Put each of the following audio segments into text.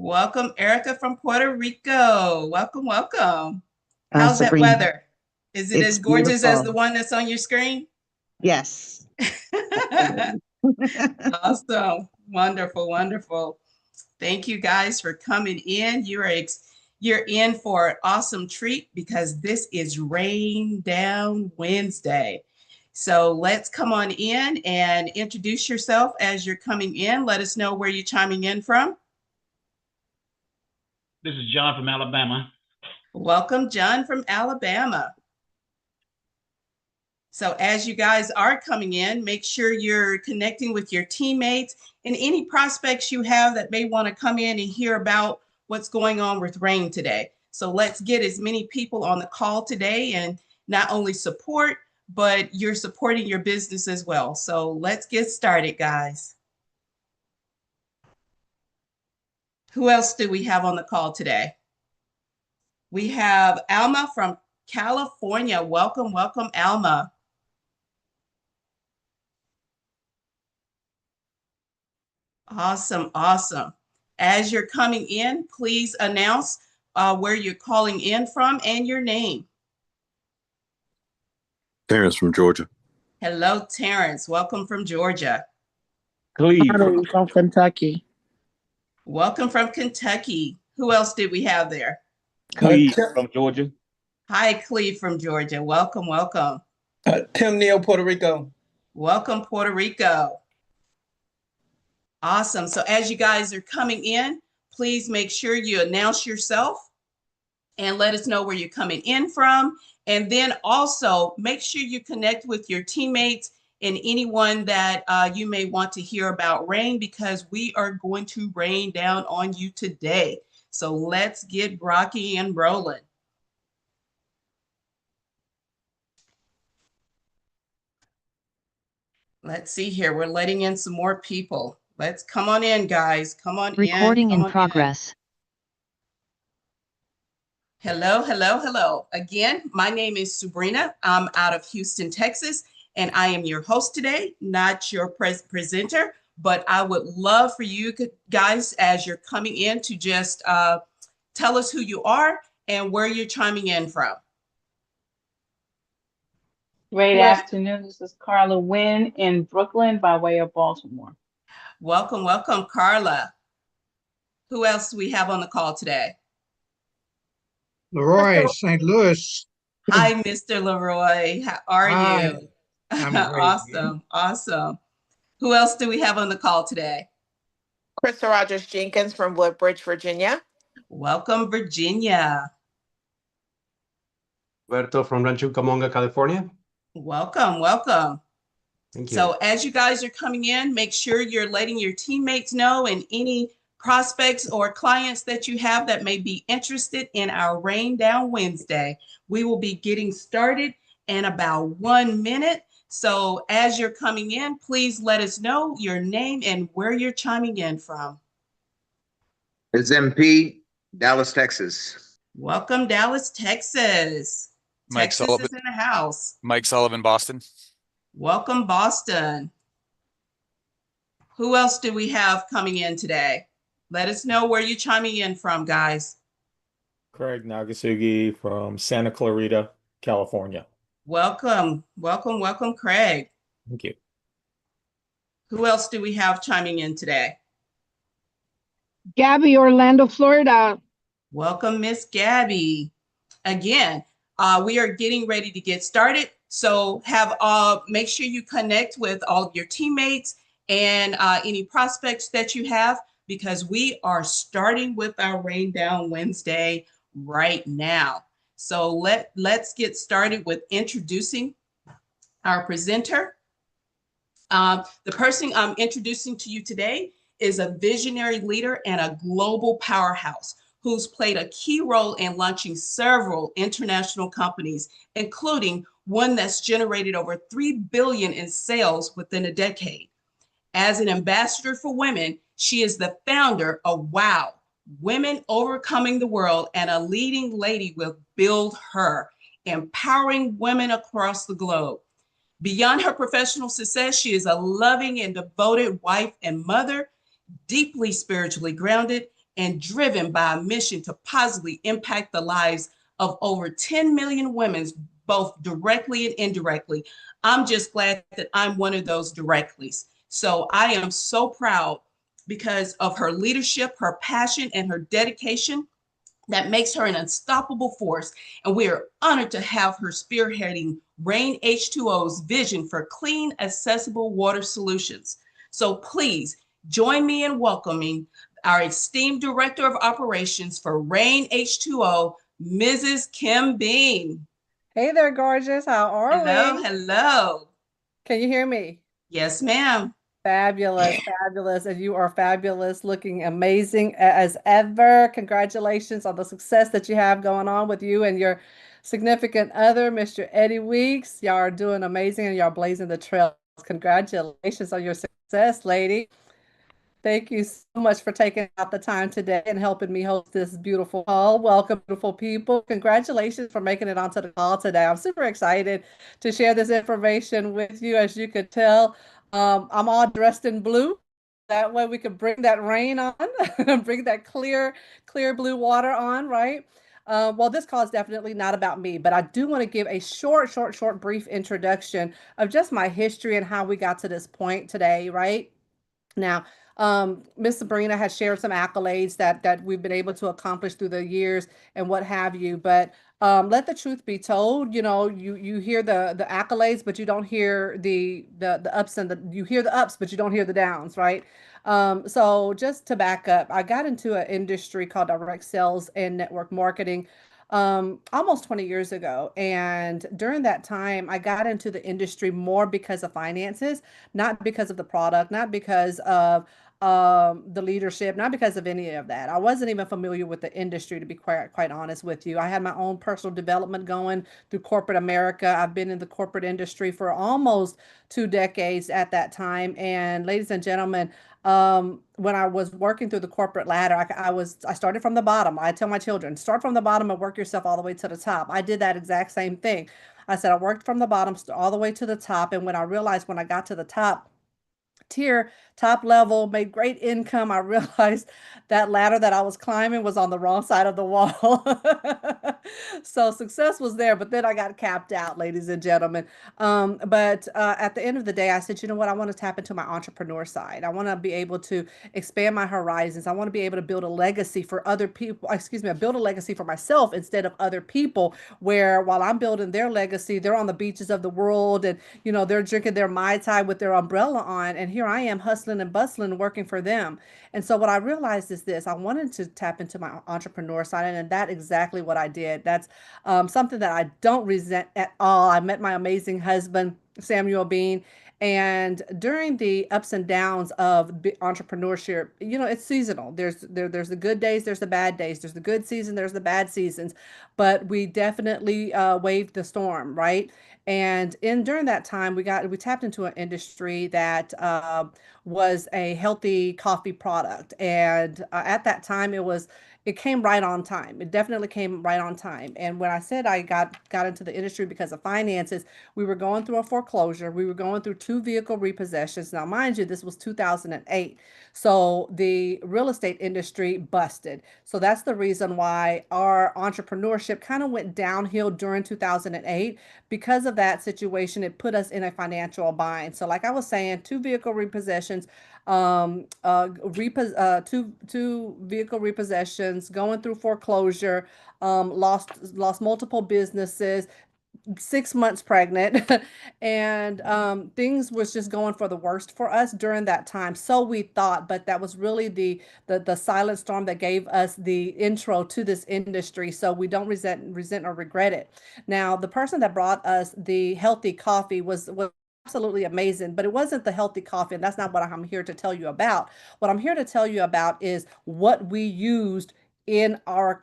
Welcome, Erica from Puerto Rico. Welcome, welcome. How's that Sabrina. weather? Is it It's as gorgeous as beautiful. the one that's on your screen? Yes. Absolutely. Awesome. Wonderful, wonderful. Thank you guys for coming in. You're in for an awesome treat because this is Rain Down Wednesday. So let's come on in and introduce yourself as you're coming in. Let us know where you're chiming in from. This is John from Alabama. Welcome, John from Alabama. So as you guys are coming in, make sure you're connecting with your teammates and any prospects you have that may want to come in and hear about what's going on with Rein today. So let's get as many people on the call today and not only support, but you're supporting your business as well. So let's get started, guys. Who else do we have on the call today? We have Alma from California. Welcome, welcome, Alma. Awesome, awesome. As you're coming in, please announce where you're calling in from and your name. Terrence from Georgia. Hello, Terrence. Welcome from Georgia. Cleve from Kentucky. Welcome from Kentucky. Who else did we have there? Cleve from Georgia. Hi, Cleve from Georgia. Welcome, welcome. Tim Neal, Puerto Rico. Welcome, Puerto Rico. Awesome. So as you guys are coming in, please make sure you announce yourself and let us know where you're coming in from. And then also make sure you connect with your teammates and anyone that you may want to hear about Rein, because we are going to rain down on you today. So let's get rocky and rolling. Let's see here. We're letting in some more people. Let's come on in, guys. Come on in. Recording in progress. Hello, hello, hello. Again, my name is Sabrina. I'm out of Houston, Texas, and I am your host today, not your presenter, but I would love for you guys, as you're coming in, to just tell us who you are and where you're chiming in from. Great afternoon. This is Carla Wynn in Brooklyn by way of Baltimore. Welcome, welcome, Carla. Who else do we have on the call today? Leroy, St. Louis. Hi, Mr. Leroy. How are you? I'm great. Awesome, awesome. Who else do we have on the call today? Krista Rogers Jenkins from Woodbridge, Virginia. Welcome, Virginia. Roberto from Rancho Cucamonga, California. Welcome, welcome. Thank you. So as you guys are coming in, make sure you're letting your teammates know and any prospects or clients that you have that may be interested in our Rain Down Wednesday. We will be getting started in about 1 minute. So as you're coming in, please let us know your name and where you're chiming in from. It's MP, Dallas, Texas. Welcome, Dallas, Texas. Mike Texas Sullivan. is in the house. Mike Sullivan, Boston. Welcome, Boston. Who else do we have coming in today? Let us know where you're chiming in from, guys. Craig Nagasugi from Santa Clarita, California. Welcome, welcome, welcome, Craig. Thank you. Who else do we have chiming in today? Gabby, Orlando, Florida. Welcome, Miss Gabby. Again, we are getting ready to get started. So make sure you connect with all of your teammates and any prospects that you have, because we are starting with our Rain Down Wednesday right now. So let's get started with introducing our presenter. The person I'm introducing to you today is a visionary leader and a global powerhouse who's played a key role in launching several international companies, including one that's generated over $3 billion in sales within a decade. As an ambassador for women, she is the founder of WOW, Women Overcoming the World, and a leading lady with Build Her, empowering women across the globe. Beyond her professional success, she is a loving and devoted wife and mother, deeply spiritually grounded, and driven by a mission to positively impact the lives of over 10 million women, both directly and indirectly. I'm just glad that I'm one of those directlies. So I am so proud because of her leadership, her passion, and her dedication that makes her an unstoppable force. And we are honored to have her spearheading Rein H2O's vision for clean, accessible water solutions. So please join me in welcoming our esteemed Director of Operations for Rein H2O, Mrs. Kim Bean. Hey there, gorgeous. How are Hello, we? hello. Can you hear me? Yes, ma'am. Fabulous, fabulous. And you are fabulous, looking amazing as ever. Congratulations on the success that you have going on with you and your significant other, Mr. Eddie Weeks. Y'all are doing amazing and y'all blazing the trails. Congratulations on your success, lady. Thank you so much for taking out the time today and helping me host this beautiful call. Welcome, beautiful people. Congratulations for making it onto the call today. I'm super excited to share this information with you. As you could tell, I'm all dressed in blue. That way we can bring that rain on, bring that clear blue water on, right? Well, this call is definitely not about me, but I do want to give a short, brief introduction of just my history and how we got to this point today, right? Now, Miss Sabrina has shared some accolades that we've been able to accomplish through the years and what have you. But let the truth be told, you hear the accolades, but you don't hear the ups you hear the ups, but you don't hear the downs, right? So just to back up, I got into an industry called direct sales and network marketing almost 20 years ago. And during that time, I got into the industry more because of finances, not because of the product, not because of the leadership, not because of any of that. I wasn't even familiar with the industry, to be quite honest with you. I had my own personal development going through corporate America. I've been in the corporate industry for almost 2 decades at that time. And ladies and gentlemen, when I was working through the corporate ladder, I started from the bottom. I tell my children, start from the bottom and work yourself all the way to the top. I did that exact same thing. I said I worked from the bottom all the way to the top, and when I realized when I got to the tier, top level, made great income, I realized that ladder that I was climbing was on the wrong side of the wall. So success was there, but then I got capped out, ladies and gentlemen. But at the end of the day, I said, you know what? I want to tap into my entrepreneur side. I want to be able to expand my horizons. I want to be able to build a legacy for other people. Excuse me, I build a legacy for myself instead of other people, where while I'm building their legacy, they're on the beaches of the world and, they're drinking their Mai Tai with their umbrella on. And here I am hustling and bustling, working for them. And so what I realized is this: I wanted to tap into my entrepreneur side, and that's exactly what I did. That's something that I don't resent at all. I met my amazing husband, Samuel Bean, and during the ups and downs of entrepreneurship, it's seasonal. There's the good days, there's the bad days, there's the good season, there's the bad seasons, but we definitely waved the storm, right? And in during that time, we tapped into an industry that was a healthy coffee product, and at that time, it came right on time. It definitely came right on time. And when I said I got into the industry because of finances, we were going through a foreclosure. We were going through 2 vehicle repossessions. Now, mind you, this was 2008. So the real estate industry busted. So that's the reason why our entrepreneurship kind of went downhill during 2008. Because of that situation, it put us in a financial bind. So like I was saying, 2 vehicle repossessions, two vehicle repossessions, going through foreclosure, lost multiple businesses, 6 months pregnant, and things was just going for the worst for us during that time. So we thought, but that was really the silent storm that gave us the intro to this industry. So we don't resent or regret it. Now, the person that brought us the healthy coffee was absolutely amazing, but it wasn't the healthy coffee, and that's not what I'm here to tell you about. What I'm here to tell you about is what we used in our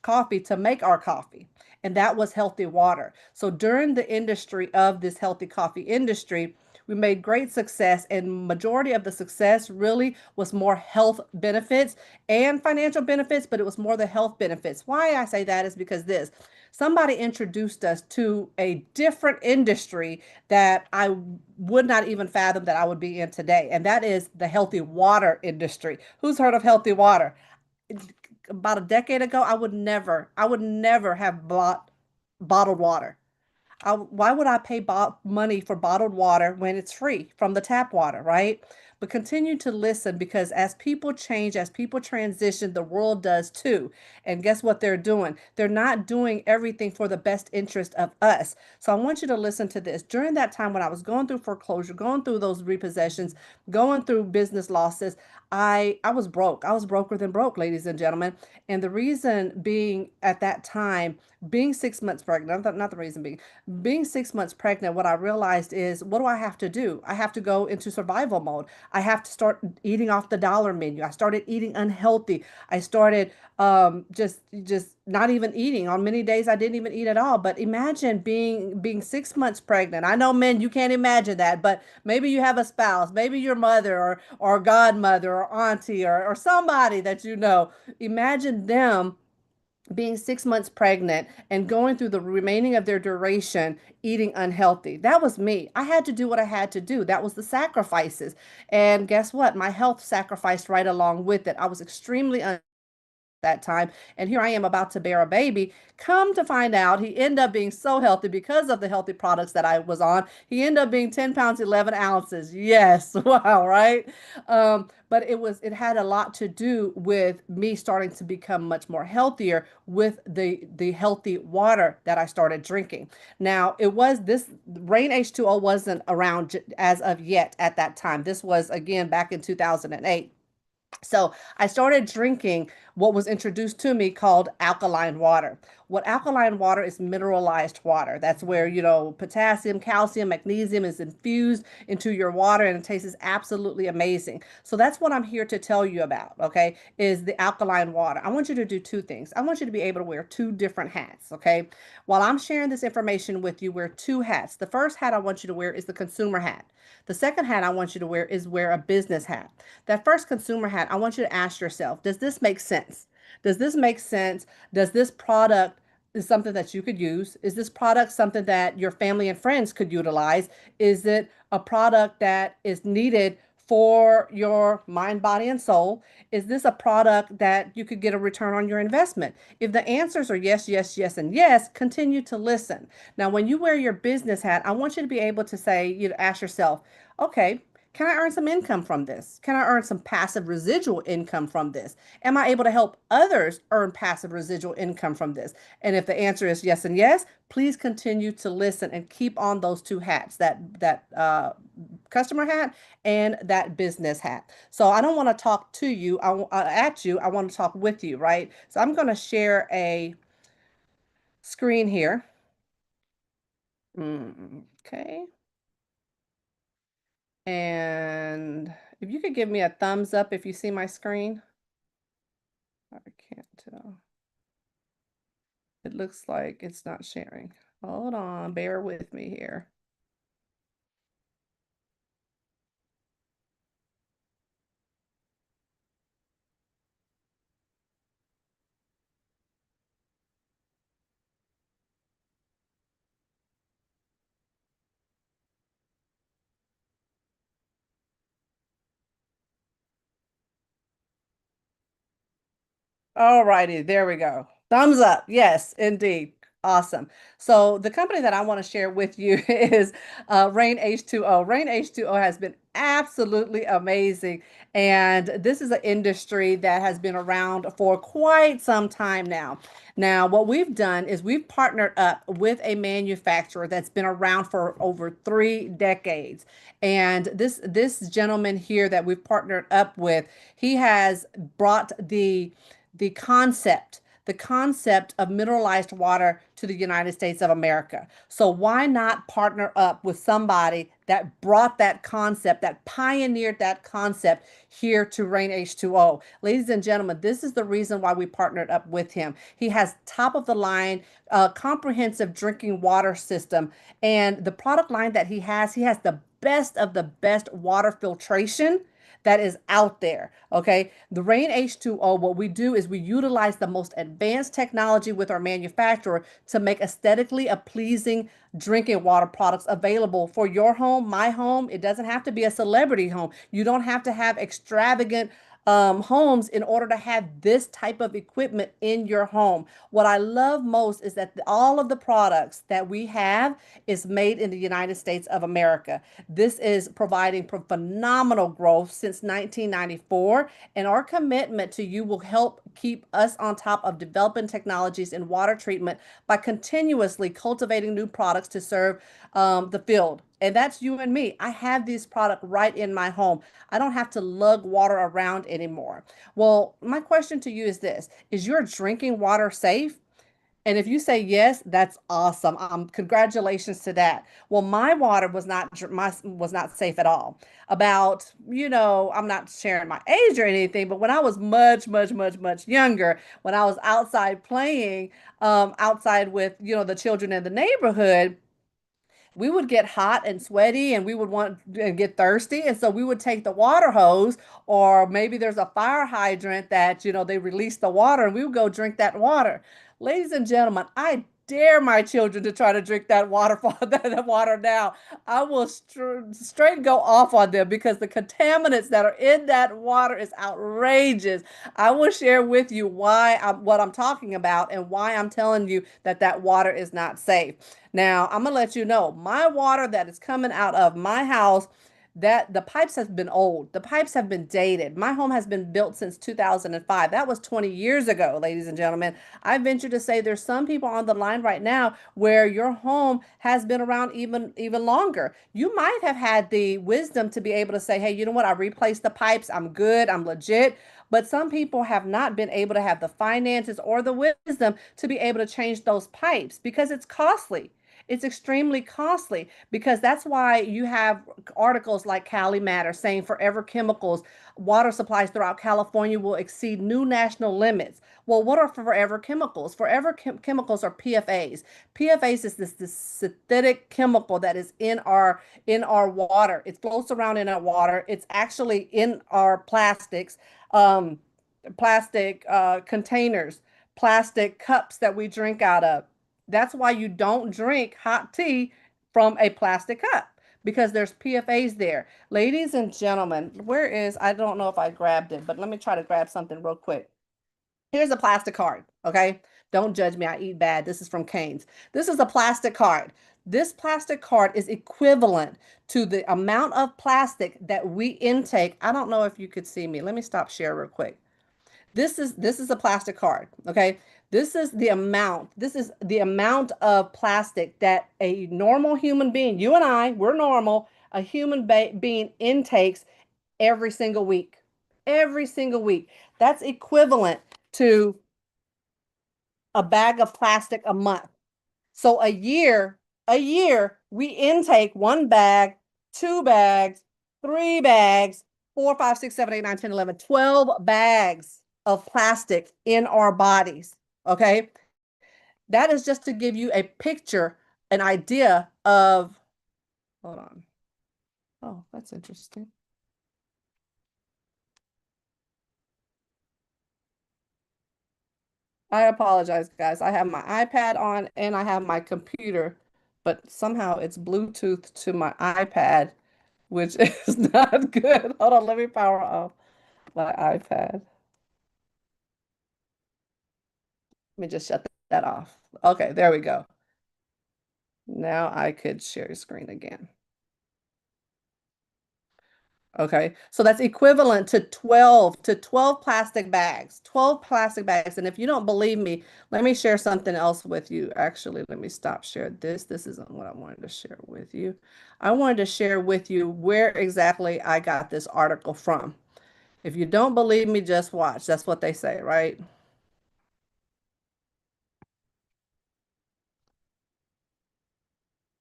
coffee to make our coffee, and that was healthy water. So during the industry of this healthy coffee industry, we made great success, and majority of the success really was more health benefits and financial benefits, but it was more the health benefits. Why I say that is because somebody introduced us to a different industry that I would not even fathom that I would be in today, and that is the healthy water industry. Who's heard of healthy water? about a decade ago, I would never have bought bottled water. Why would I pay money for bottled water when it's free from the tap water, right? But continue to listen, because as people change, as people transition, the world does too. And guess what they're doing? They're not doing everything for the best interest of us. So I want you to listen to this. During that time when I was going through foreclosure, going through those repossessions, going through business losses, I was broke. I was broker than broke, ladies and gentlemen. And the reason being at that time, being 6 months pregnant, not the reason being 6 months pregnant, what I realized is, what do I have to do? I have to go into survival mode. I have to start eating off the dollar menu. I started eating unhealthy. I started just not even eating. On many days I didn't even eat at all. But imagine being 6 months pregnant. I know, men, you can't imagine that, but maybe you have a spouse, maybe your mother or godmother or auntie or somebody that you know. Imagine them being 6 months pregnant and going through the remaining of their duration eating unhealthy. That was me. I had to do what I had to do. That was the sacrifices. And guess what? My health sacrificed right along with it. I was extremely that time, and here I am about to bear a baby. Come to find out, he ended up being so healthy because of the healthy products that I was on. He ended up being 10 pounds 11 ounces. Yes. Wow, right? But it had a lot to do with me starting to become much more healthier with the healthy water that I started drinking. Now, it was this Rein H2O wasn't around as of yet at that time. This was again back in 2008. So I started drinking what was introduced to me called alkaline water. What alkaline water is? Mineralized water. That's where, potassium, calcium, magnesium is infused into your water, and it tastes absolutely amazing. So that's what I'm here to tell you about, okay, is the alkaline water. I want you to do two things. I want you to be able to wear two different hats, okay? While I'm sharing this information with you, wear two hats. The first hat I want you to wear is the consumer hat. The second hat I want you to wear is a business hat. That first consumer hat, I want you to ask yourself, does this make sense? Does this make sense? Does this product is something that you could use? Is this product something that your family and friends could utilize? Is it a product that is needed for your mind, body, and soul? Is this a product that you could get a return on your investment? If the answers are yes, yes, yes, and yes, continue to listen. Now, when you wear your business hat, I want you to be able to say, ask yourself, okay, can I earn some income from this? Can I earn some passive residual income from this? Am I able to help others earn passive residual income from this? And if the answer is yes and yes, please continue to listen and keep on those two hats, that customer hat and that business hat. So I don't want to talk to you, at you. I want to talk with you, right? So I'm going to share a screen here. Okay. And if you could give me a thumbs up if you see my screen. I can't tell. It looks like it's not sharing. Hold on, bear with me here. All righty, there we go. Thumbs up. Yes, indeed. Awesome. So the company that I want to share with you is Rein H2O. Rein H2O has been absolutely amazing. And this is an industry that has been around for quite some time now. Now, what we've done is we've partnered up with a manufacturer that's been around for over 3 decades. And this gentleman here that we've partnered up with, he has brought the concept of mineralized water to the United States of America. So why not partner up with somebody that brought that concept, that pioneered that concept here to Rein H2O? Ladies and gentlemen, this is the reason why we partnered up with him. He has top of the line, comprehensive drinking water system. And the product line that he has the best of the best water filtration that is out there. Okay. The Rein H2O, what we do is we utilize the most advanced technology with our manufacturer to make aesthetically pleasing drinking water products available for your home, my home. It doesn't have to be a celebrity home. You don't have to have extravagant homes in order to have this type of equipment in your home. What I love most is that all of the products that we have is made in the United States of America. This is providing phenomenal growth since 1994, and our commitment to you will help keep us on top of developing technologies in water treatment by continuously cultivating new products to serve the field. And that's you and me. I have this product right in my home. I don't have to lug water around anymore. Well, my question to you is this: is your drinking water safe? And if you say yes, that's awesome. Congratulations to that. Well, my water was not safe at all. About, I'm not sharing my age or anything, but when I was much, much, much, much younger, when I was outside playing, outside with, the children in the neighborhood, we would get hot and sweaty and we would want and get thirsty. And so we would take the water hose, or maybe there's a fire hydrant that, they release the water, and we would go drink that water. Ladies and gentlemen, I dare my children to try to drink that water that water now. I will straight go off on them because the contaminants that are in that water is outrageous. I will share with you what I'm talking about and why I'm telling you that water is not safe. Now, I'm going to let you know, my water that is coming out of my house, that the pipes have been old. The pipes have been dated. My home has been built since 2005. That was 20 years ago, ladies and gentlemen. I venture to say there's some people on the line right now where your home has been around even longer. You might have had the wisdom to be able to say, hey, you know what? I replaced the pipes. I'm good. I'm legit. But some people have not been able to have the finances or the wisdom to be able to change those pipes because it's costly. It's extremely costly, because that's why you have articles like Cali Matter saying forever chemicals, water supplies throughout California will exceed new national limits. Well, what are forever chemicals? Forever chemicals are PFAs. PFAs is this synthetic chemical that is in our water. It floats around in our water. It's actually in our plastics, plastic containers, plastic cups that we drink out of. That's why you don't drink hot tea from a plastic cup, because there's PFAs there. Ladies and gentlemen, I don't know if I grabbed it, but let me try to grab something real quick. Here's a plastic card, okay? Don't judge me, I eat bad. This is from Cane's. This is a plastic card. This plastic card is equivalent to the amount of plastic that we intake. I don't know if you could see me. Let me stop share real quick. This is a plastic card, okay? This is the amount of plastic that a normal human being, you and I, we're normal, a human being intakes every single week. Every single week. That's equivalent to a bag of plastic a month. So a year, we intake 1 bag, 2 bags, 3 bags, 4, 5, 6, 7, 8, 9, 10, 11, 12 bags of plastic in our bodies, okay? That is just to give you a picture, an idea of, hold on. Oh, that's interesting. I apologize, guys. I have my iPad on and I have my computer, but somehow it's Bluetooth to my iPad, which is not good. Hold on, let me power off my iPad. Let me just shut that off. Okay, there we go. Now I could share screen again. Okay, so that's equivalent to 12 plastic bags, 12 plastic bags. And if you don't believe me, let me share something else with you. Actually, let me stop share this. This isn't what I wanted to share with you. I wanted to share with you where exactly I got this article from. If you don't believe me, just watch. That's what they say, right?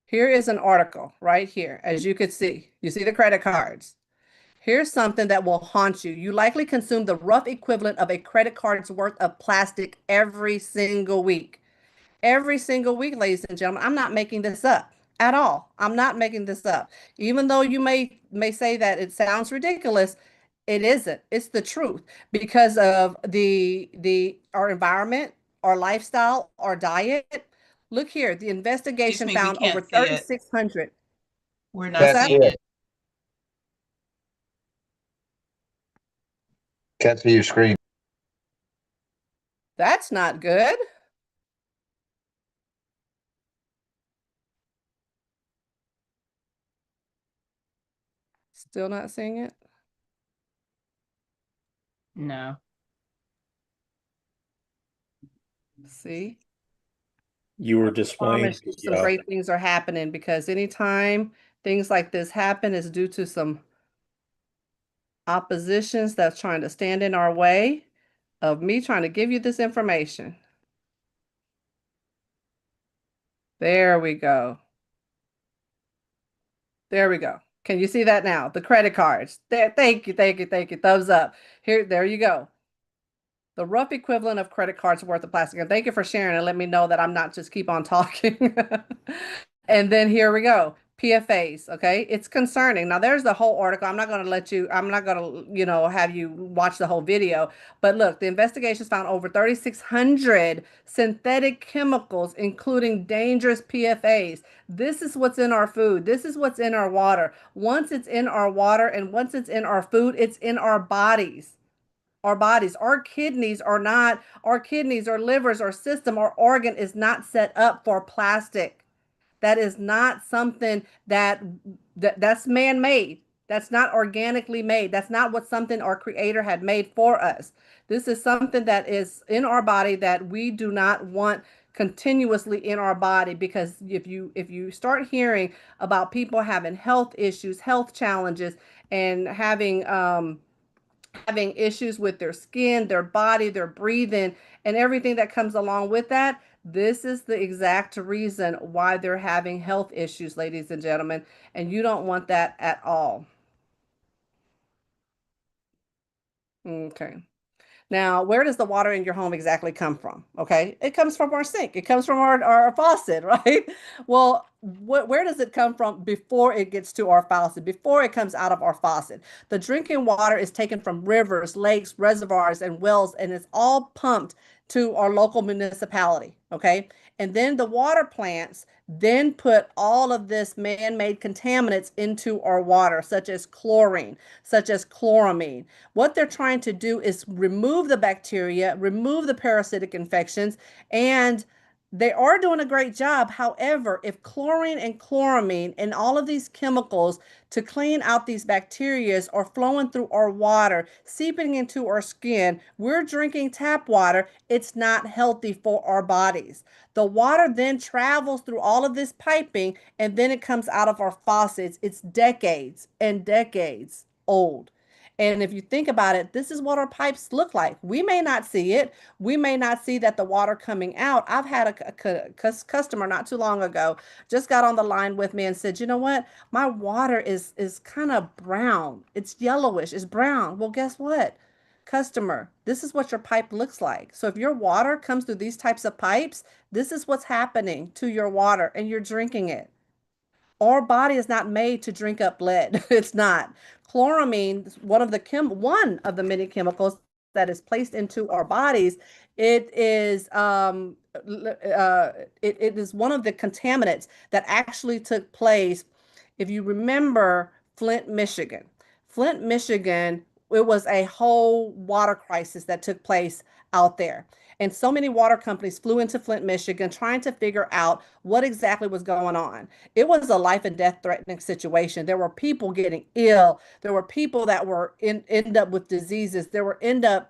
Here is an article right here, as you could see. You see the credit cards. Here's something that will haunt you. You likely consume the rough equivalent of a credit card's worth of plastic every single week. Every single week, ladies and gentlemen. I'm not making this up at all. I'm not making this up. Even though you may say that it sounds ridiculous, it isn't. It's the truth, because of our environment, our lifestyle, our diet. Look here, the investigation We found over can't see it. 3,600. We're What's not that? seeing it. Can't see your screen. That's not good. Still not seeing it? No. See? You were I displaying promise you some great things are happening, because anytime things like this happen is due to some oppositions that's trying to stand in our way of me trying to give you this information. There we go. There we go. Can you see that now? The credit cards. There, thank you, thank you, thank you. Thumbs up. Here, there you go. The rough equivalent of credit cards worth of plastic. And thank you for sharing and let me know that I'm not just keep on talking. And then here we go. PFAs, okay? It's concerning. Now there's the whole article. I'm not going to have you watch the whole video. But look, the investigations found over 3,600 synthetic chemicals, including dangerous PFAs. This is what's in our food. This is what's in our water. Once it's in our water and once it's in our food, it's in our bodies. Our kidneys, our livers, our system, our organ is not set up for plastic. That is not something that's man-made. That's not organically made. That's not what something our creator had made for us. This is something that is in our body that we do not want continuously in our body, because if you start hearing about people having health issues, health challenges, and having issues with their skin, their body, their breathing, and everything that comes along with that, this is the exact reason why they're having health issues, ladies and gentlemen, and you don't want that at all. Okay. Now, where does the water in your home exactly come from? Okay, it comes from our sink. It comes from our faucet, right? Well, where does it come from before it gets to our faucet, before it comes out of our faucet? The drinking water is taken from rivers, lakes, reservoirs, and wells, and it's all pumped to our local municipality, okay? And then the water plants then put all of this man-made contaminants into our water, such as chlorine, such as chloramine. What they're trying to do is remove the bacteria, remove the parasitic infections, and they are doing a great job. However, if chlorine and chloramine and all of these chemicals to clean out these bacteria are flowing through our water, seeping into our skin, we're drinking tap water, it's not healthy for our bodies. The water then travels through all of this piping and then it comes out of our faucets. It's decades and decades old. And if you think about it, this is what our pipes look like. We may not see it. We may not see that the water coming out. I've had a customer not too long ago just got on the line with me and said, you know what? My water is kind of brown. It's yellowish. It's brown. Well, guess what? Customer, this is what your pipe looks like. So if your water comes through these types of pipes, this is what's happening to your water and you're drinking it. Our body is not made to drink up lead. It's not. Chloramine, one of the many chemicals that is placed into our bodies. It is it is one of the contaminants that actually took place. If you remember Flint, Michigan. Flint, Michigan, it was a whole water crisis that took place out there. And so many water companies flew into Flint, Michigan, trying to figure out what exactly was going on. It was a life and death threatening situation. There were people getting ill. There were people that were end up with diseases. There were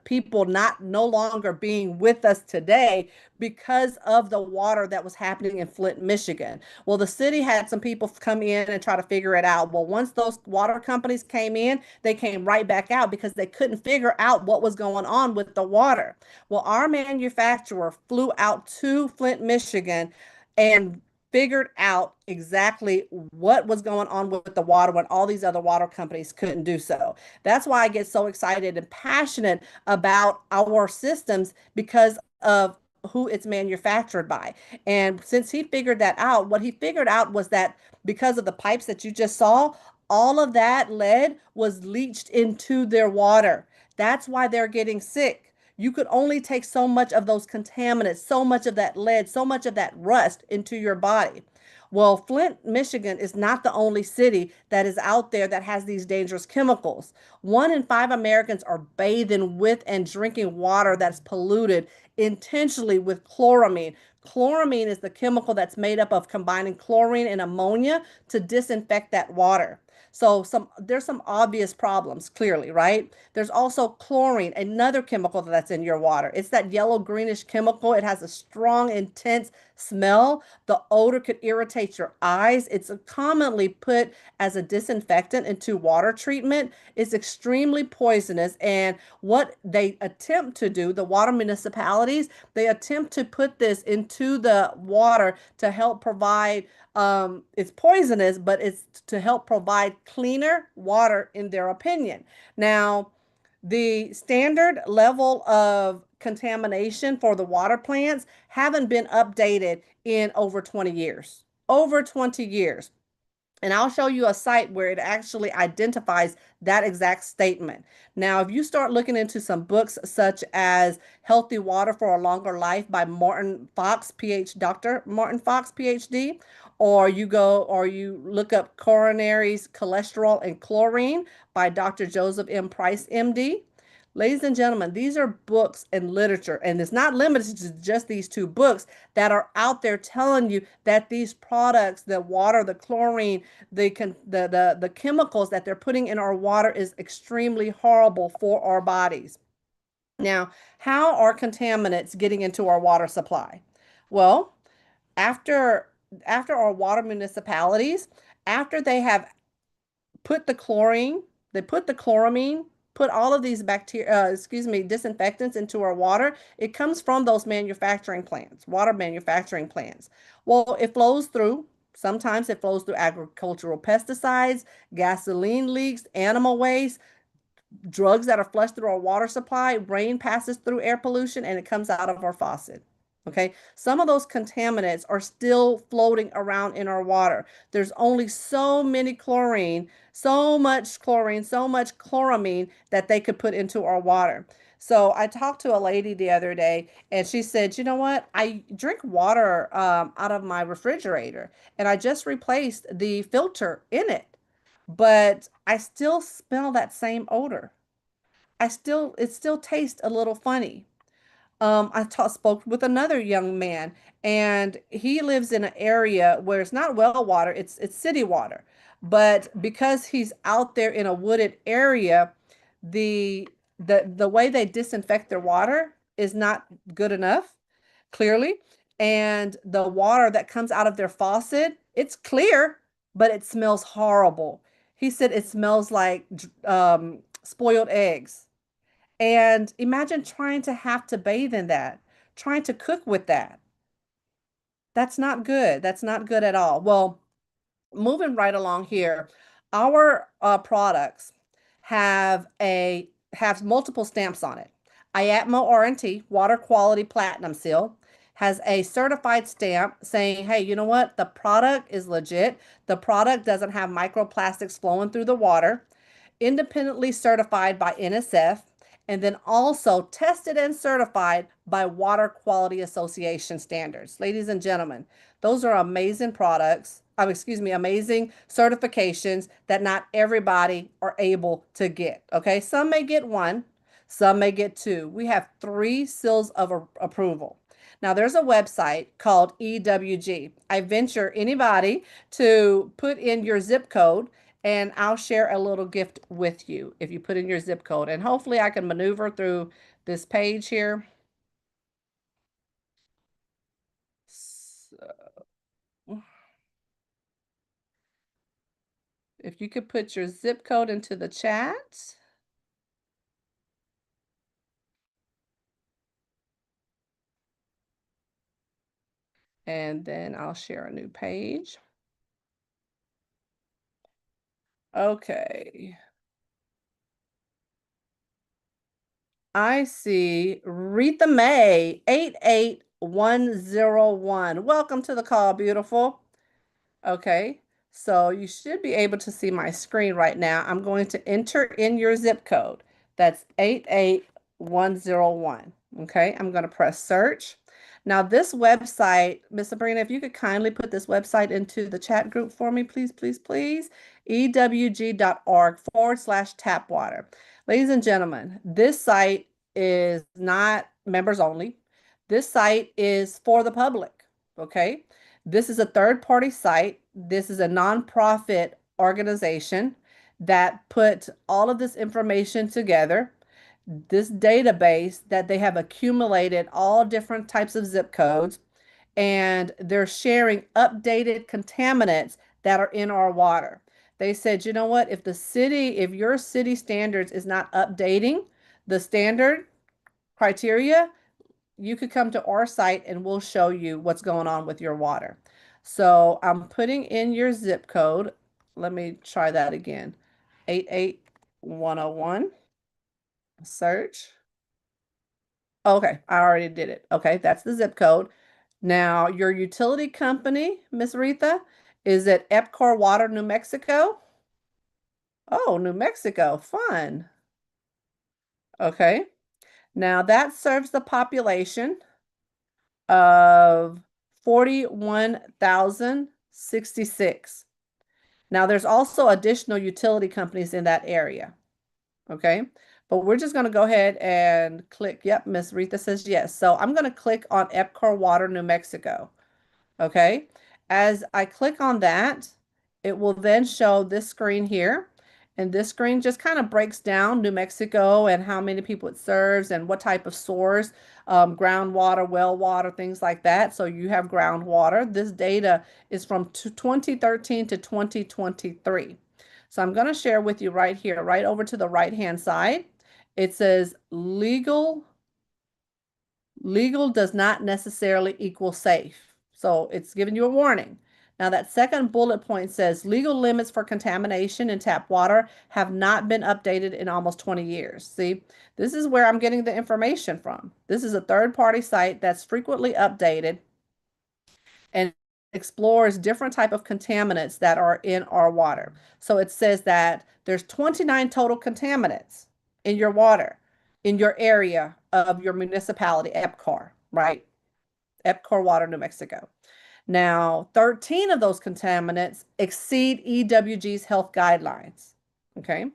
people no longer being with us today because of the water that was happening in Flint, Michigan. Well, the city had some people come in and try to figure it out. Well, once those water companies came in, they came right back out because they couldn't figure out what was going on with the water. Well, our manufacturer flew out to Flint, Michigan and figured out exactly what was going on with the water when all these other water companies couldn't do so. That's why I get so excited and passionate about our systems, because of who it's manufactured by. And since he figured that out, what he figured out was that because of the pipes that you just saw, all of that lead was leached into their water. That's why they're getting sick. You could only take so much of those contaminants, so much of that lead, so much of that rust into your body. Well, Flint, Michigan is not the only city that is out there that has these dangerous chemicals. 1 in 5 Americans are bathing with and drinking water that's polluted intentionally with chloramine. Chloramine is the chemical that's made up of combining chlorine and ammonia to disinfect that water. So there's some obvious problems, clearly, right? There's also chlorine, another chemical that's in your water. It's that yellow greenish chemical. It has a strong, intense smell. The odor could irritate your eyes. It's commonly put as a disinfectant into water treatment. It's extremely poisonous. And what they attempt to do, the water municipalities, they attempt to put this into the water to help provide it's poisonous, but it's to help provide cleaner water in their opinion. Now, the standard level of contamination for the water plants haven't been updated in over 20 years. Over 20 years. And I'll show you a site where it actually identifies that exact statement. Now, if you start looking into some books such as Healthy Water for a Longer Life by Martin Fox, Dr. Martin Fox, PhD, or you look up Coronaries, Cholesterol, and Chlorine by Dr. Joseph M. Price, MD. Ladies and gentlemen, these are books and literature, and it's not limited to just these 2 books that are out there telling you that these products, the water, the chlorine, the chemicals that they're putting in our water is extremely horrible for our bodies. Now, how are contaminants getting into our water supply? Well, after our water municipalities, after they have put the chlorine, they put the chloramine, put all of these disinfectants into our water. It comes from those manufacturing plants, water manufacturing plants. Well, it flows through. Sometimes it flows through agricultural pesticides, gasoline leaks, animal waste, drugs that are flushed through our water supply. Rain passes through air pollution and it comes out of our faucet. Okay, some of those contaminants are still floating around in our water. There's only so much chlorine, so much chloramine that they could put into our water. So I talked to a lady the other day and she said, you know what? I drink water out of my refrigerator and I just replaced the filter in it, but I still smell that same odor. It still tastes a little funny. Spoke with another young man, and he lives in an area where it's not well water, it's city water. But because he's out there in a wooded area, the the way they disinfect their water is not good enough, clearly. And the water that comes out of their faucet, it's clear, but it smells horrible. He said it smells like spoiled eggs. And imagine trying to have to bathe in that, trying to cook with that. That's not good. That's not good at all. Well, moving right along here, our products have multiple stamps on it. IATMO Warranty, Water Quality Platinum Seal, has a certified stamp saying, hey, you know what? The product is legit. The product doesn't have microplastics flowing through the water. Independently certified by NSF, and then also tested and certified by Water Quality Association standards. Ladies and gentlemen, those are amazing products, amazing certifications that not everybody are able to get, okay? Some may get 1, some may get 2. We have 3 seals of approval. Now, there's a website called EWG. I venture anybody to put in your zip code and I'll share a little gift with you if you put in your zip code. And hopefully I can maneuver through this page here. So, if you could put your zip code into the chat. And then I'll share a new page. Okay. I see Retha May, 88101. Welcome to the call, beautiful. Okay, so you should be able to see my screen right now. I'm going to enter in your zip code. That's 88101. Okay, I'm going to press search. Now, this website, Miss Sabrina, if you could kindly put this website into the chat group for me, please, please, please. ewg.org/tap water. Ladies and gentlemen, this site is not members only. This site is for the public, okay? This is a third-party site. This is a nonprofit organization that put all of this information together, this database that they have accumulated all different types of zip codes, and they're sharing updated contaminants that are in our water. They said, you know what, if your city standards is not updating the standard criteria, you could come to our site and we'll show you what's going on with your water. So I'm putting in your zip code. Let me try that again. 88101. Search. Okay, I already did it. Okay, that's the zip code. Now, your utility company, Miss Retha, is it Epcor Water, New Mexico? Oh, New Mexico, fun. Okay, now that serves the population of 41,066. Now, there's also additional utility companies in that area. Okay, but we're just going to go ahead and click. Yep, Miss Retha says yes. So I'm going to click on Epcor Water, New Mexico. Okay, as I click on that, it will then show this screen here. And this screen just kind of breaks down New Mexico and how many people it serves and what type of source, groundwater, well water, things like that. So you have groundwater. This data is from 2013 to 2023. So I'm going to share with you right here, right over to the right-hand side. It says legal does not necessarily equal safe. So it's giving you a warning. Now that second bullet point says legal limits for contamination in tap water have not been updated in almost 20 years. See, this is where I'm getting the information from. This is a third-party site that's frequently updated and explores different type of contaminants that are in our water. So it says that there's 29 total contaminants in your water, in your area of your municipality, EPCOR, right? EPCOR Water, New Mexico. Now, 13 of those contaminants exceed EWG's health guidelines, okay?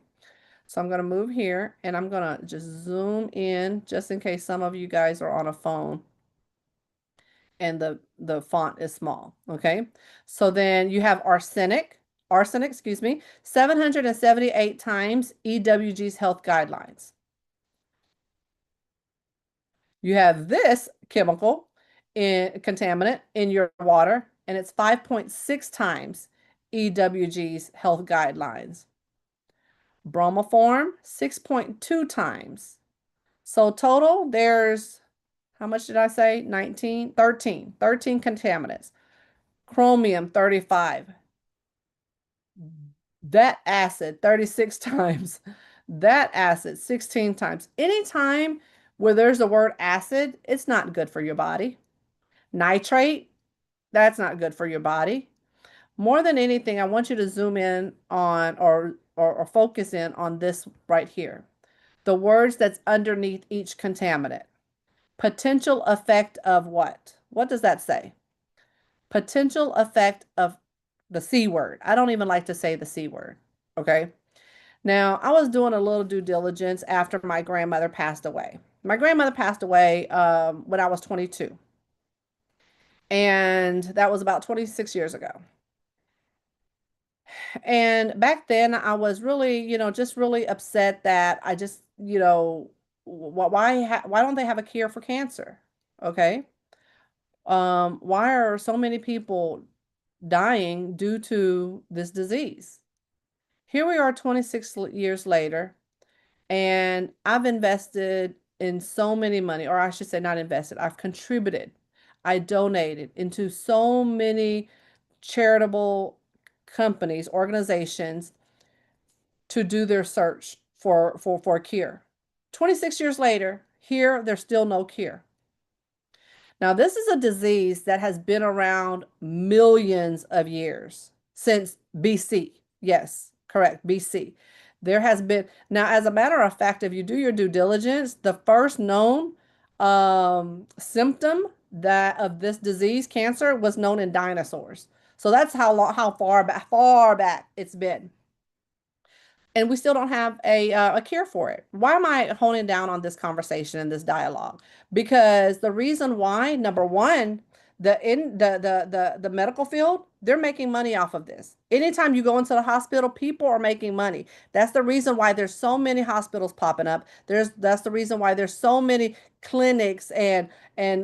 So I'm going to move here and I'm going to just zoom in just in case some of you guys are on a phone and the font is small, okay? So then you have arsenic, excuse me, 778 times EWG's health guidelines. You have this chemical contaminant in your water, and it's 5.6 times EWG's health guidelines. Bromoform, 6.2 times. So total, there's, how much did I say? 13 contaminants. Chromium, 35. That acid, 36 times. That acid, 16 times. Anytime where there's the word acid, it's not good for your body. Nitrate, that's not good for your body. More than anything, I want you to zoom in on or focus in on this right here. The words that's underneath each contaminant. Potential effect of what? What does that say? Potential effect of the C word. I don't even like to say the C word, okay? Now, I was doing a little due diligence after my grandmother passed away. My grandmother passed away when I was 22. And that was about 26 years ago. And back then I was really, just really upset that I just, why don't they have a cure for cancer? Okay. Why are so many people dying due to this disease? Here we are 26 years later, and I've invested in so many money, or I should say not invested, I've contributed. I donated into so many charitable companies, organizations to do their search for a cure. 26 years later, here there's still no cure. Now, this is a disease that has been around millions of years, since BC. Yes, correct, BC. There has been, now as a matter of fact, if you do your due diligence, the first known symptom that of this disease, cancer, was known in dinosaurs. So that's how far back it's been. And we still don't have a cure for it. Why am I honing down on this conversation and this dialogue? Because the reason why, number one, the medical field, they're making money off of this. Anytime you go into the hospital, people are making money. That's the reason why there's so many hospitals popping up. That's the reason why there's so many clinics and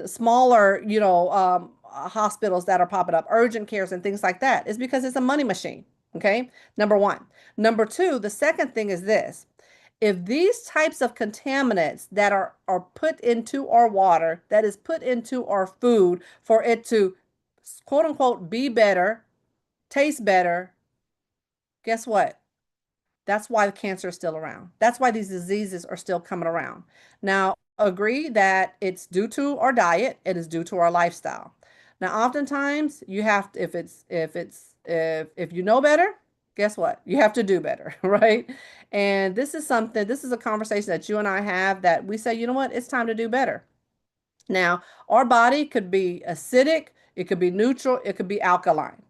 smaller, hospitals that are popping up, urgent cares and things like that. Is because it's a money machine. Okay, number one. Number two, the second thing is this. If these types of contaminants that are put into our water, that is put into our food for it to quote unquote be better, taste better, guess what? That's why the cancer is still around. That's why these diseases are still coming around. Now, agree that it's due to our diet, it is due to our lifestyle. Now, oftentimes you have to, if you know better, guess what? You have to do better, right? And this is a conversation that you and I have that we say, you know what? It's time to do better. Now, our body could be acidic, it could be neutral, it could be alkaline.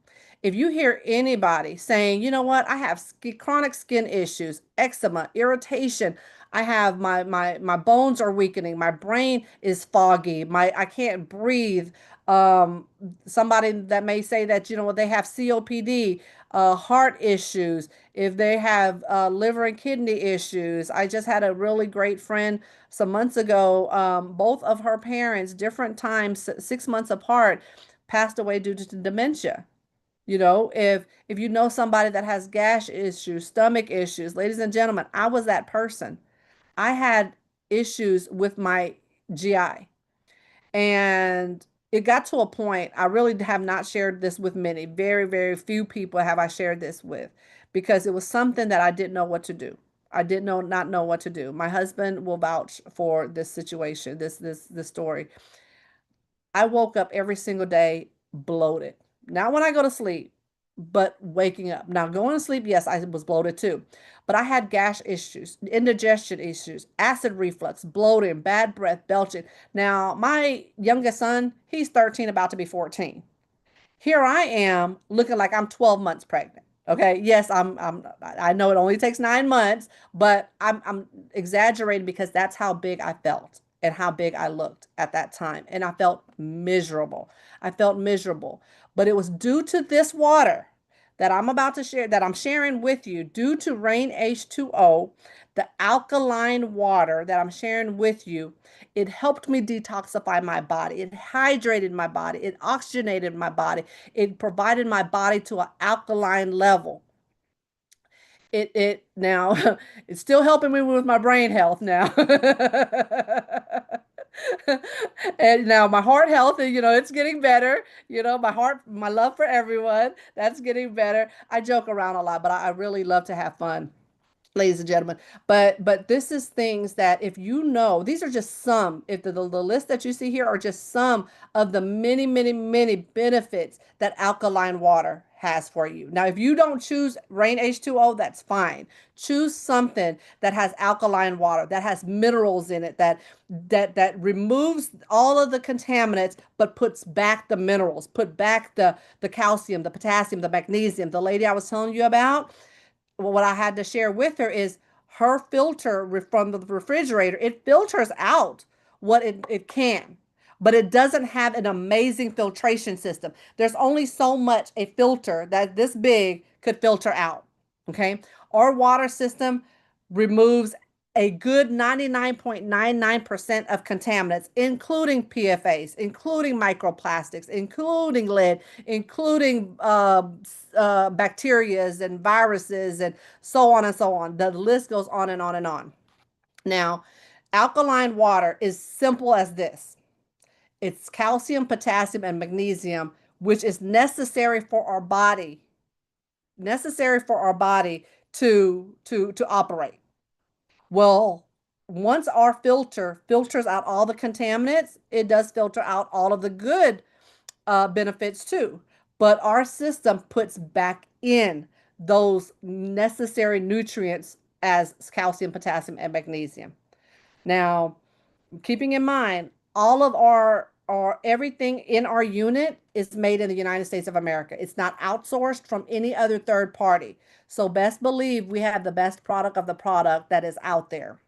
If you hear anybody saying, you know what, I have chronic skin issues, eczema, irritation, I have my bones are weakening, my brain is foggy, I can't breathe. Somebody that may say that, you know what, they have COPD, heart issues, if they have liver and kidney issues. I just had a really great friend some months ago. Both of her parents, different times, 6 months apart, passed away due to dementia. If you know somebody that has gas issues, stomach issues, ladies and gentlemen, I was that person. I had issues with my GI. And it got to a point, I really have not shared this with many. Very, very few people have I shared this with, because it was something that I didn't know what to do. I did not know what to do. My husband will vouch for this situation, this story. I woke up every single day bloated. Not when I go to sleep, but waking up. Now, going to sleep, yes, I was bloated too. But I had gas issues, indigestion issues, acid reflux, bloating, bad breath, belching. Now, my youngest son, he's 13, about to be 14. Here I am looking like I'm 12 months pregnant. Okay. Yes, I know it only takes 9 months, but I'm exaggerating because that's how big I felt and how big I looked at that time. And I felt miserable. I felt miserable. But it was due to this water that I'm about to share, that I'm sharing with you, due to Rein H2O, the alkaline water that I'm sharing with you. It helped me detoxify my body. It hydrated my body. It oxygenated my body. It provided my body to an alkaline level. It now it's still helping me with my brain health now. And now my heart health, it's getting better. My love for everyone, that's getting better. I joke around a lot, but I really love to have fun, ladies and gentlemen. But this is things that, if you know, these are just some, if the list that you see here are just some of the many, many, many benefits that alkaline water has for you. Now, if you don't choose Rein H2O, that's fine. Choose something that has alkaline water, that has minerals in it, that removes all of the contaminants, but puts back the minerals, put back the calcium, the potassium, the magnesium. The lady I was telling you about, what I had to share with her is her filter from the refrigerator. It filters out what it can, but it doesn't have an amazing filtration system. There's only so much a filter that this big could filter out. Okay. Our water system removes a good 99.99% of contaminants, including PFAS, including microplastics, including lead, including bacterias and viruses, and so on and so on. The list goes on and on and on. Now, alkaline water is simple as this. It's calcium, potassium, and magnesium, which is necessary for our body, to operate. Well, once our filter filters out all the contaminants, it does filter out all of the good benefits too. But our system puts back in those necessary nutrients as calcium, potassium, and magnesium. Now, keeping in mind, all of our everything in our unit is made in the United States of America. It's not outsourced from any other third party. So best believe we have the best product of the product that is out there.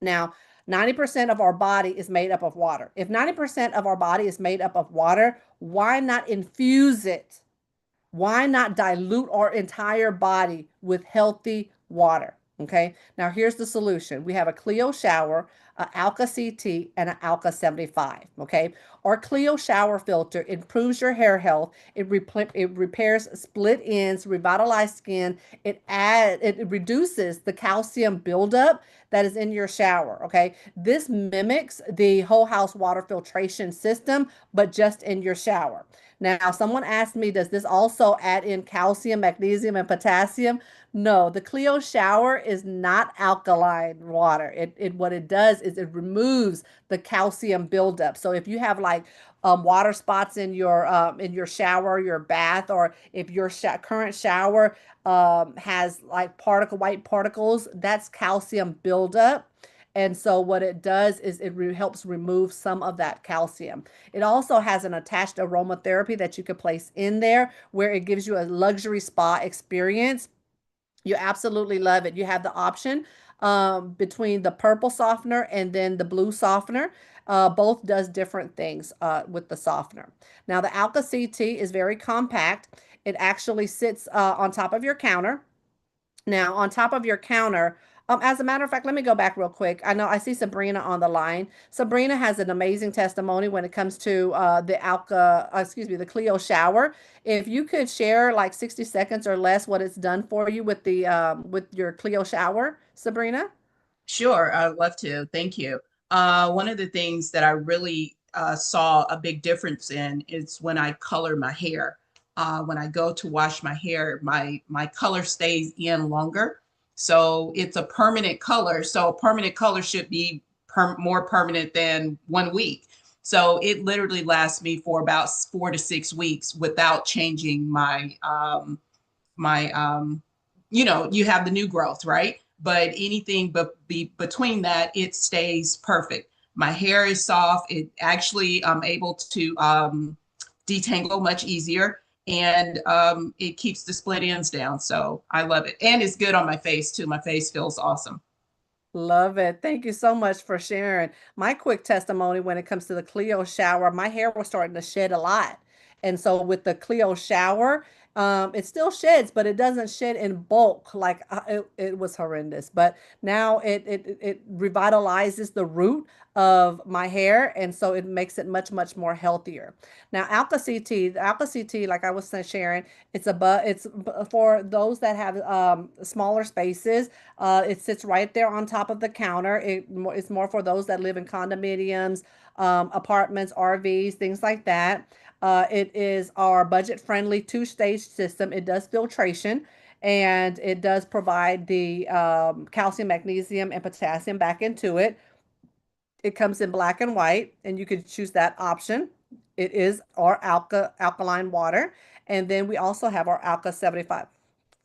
Now, 90% of our body is made up of water. If 90% of our body is made up of water, why not infuse it? Why not dilute our entire body with healthy water? Okay, now here's the solution. We have a Clio shower, an Alka CT, and an Alka 75. Okay, our Clio shower filter improves your hair health. It repairs split ends, revitalized skin. It reduces the calcium buildup that is in your shower. Okay, this mimics the whole house water filtration system, but just in your shower. Now, someone asked me, does this also add in calcium, magnesium, and potassium? No, the Clio shower is not alkaline water. What it does is it removes the calcium buildup. So if you have like water spots in your shower, your bath, or if your current shower has like white particles, that's calcium buildup. And so what it does is it helps remove some of that calcium. It also has an attached aromatherapy that you could place in there where it gives you a luxury spa experience. You absolutely love it. You have the option between the purple softener and then the blue softener. Both does different things with the softener. Now, the Alka CT is very compact. It actually sits on top of your counter. Now, on top of your counter, as a matter of fact, let me go back real quick. I know I see Sabrina on the line. Sabrina has an amazing testimony when it comes to the Clio shower. If you could share like 60 seconds or less what it's done for you with with your Clio shower, Sabrina. Sure, I'd love to. Thank you. One of the things that I really saw a big difference in is when I color my hair. When I go to wash my hair, my color stays in longer. So it's a permanent color. So a permanent color should be more permanent than 1 week. So it literally lasts me for about 4 to 6 weeks without changing you have the new growth, right? But anything between that, it stays perfect. My hair is soft. It actually I'm able to detangle much easier, and it keeps the split ends down. So I love it, and it's good on my face too. My face feels awesome. Love it. Thank you so much for sharing. My quick testimony when it comes to the Clio shower, my hair was starting to shed a lot. And so with the Clio shower, it still sheds, but it doesn't shed in bulk like it was horrendous. But now it revitalizes the root of my hair, and so it makes it much more healthier. Now, the Alka CT, like I was sharing, it's for those that have smaller spaces. It sits right there on top of the counter. It's more for those that live in condominiums, apartments, RVs, things like that. It is our budget-friendly two-stage system. It does filtration, and it does provide the calcium, magnesium, and potassium back into it. It comes in black and white, and you could choose that option. It is our alkaline water. And then we also have our Alka 75.